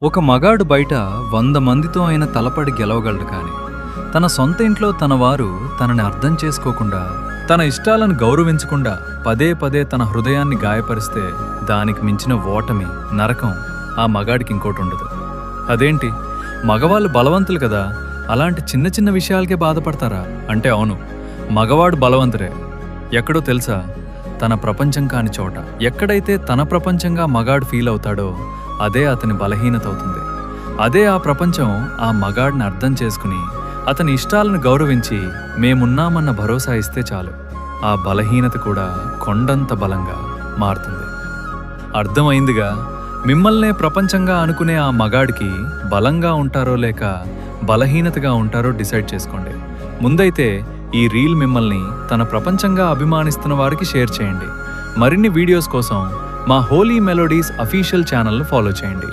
ఒక మగాడు బయట 100 మందితో అయిన తలపడి గెలవగలడు కానీ తన సొంత ఇంట్లో తన వారు తనని అర్థం చేసుకోకుండా తన ఇష్టాలను గౌరవించకుండా పదే పదే తన హృదయాన్ని గాయపరిస్తే దానికి మించిన ఓటమి నరకం ఆ మగాడికి ఇంకోటి ఉండదు. అదేంటి, మగవాళ్ళు బలవంతులు కదా, అలాంటి చిన్న చిన్న విషయాలకే బాధపడతారా అంటే అవును, మగవాడు బలవంతుడే. ఎక్కడో తెలుసా, తన ప్రపంచం కాని చోట. ఎక్కడైతే తన ప్రపంచంగా మగాడు ఫీల్ అవుతాడో అదే అతని బలహీనత అవుతుంది. అదే ఆ ప్రపంచం ఆ మగాడిని అర్థం చేసుకుని అతని ఇష్టాలను గౌరవించి మేమున్నామన్న భరోసా ఇస్తే చాలు, ఆ బలహీనత కూడా కొండంత బలంగా మారుతుంది. అర్థమైందిగా, మిమ్మల్నే ప్రపంచంగా అనుకునే ఆ మగాడికి బలంగా ఉంటారో లేక బలహీనతగా ఉంటారో డిసైడ్ చేసుకోండి. ముందైతే ఈ రీల్ మిమ్మల్ని తన ప్రపంచంగా అభిమానిస్తున్న వారికి షేర్ చేయండి. మరిన్ని వీడియోస్ కోసం మా హోలీ మెలోడీస్ అఫీషియల్ ఛానల్ను ఫాలో చేయండి.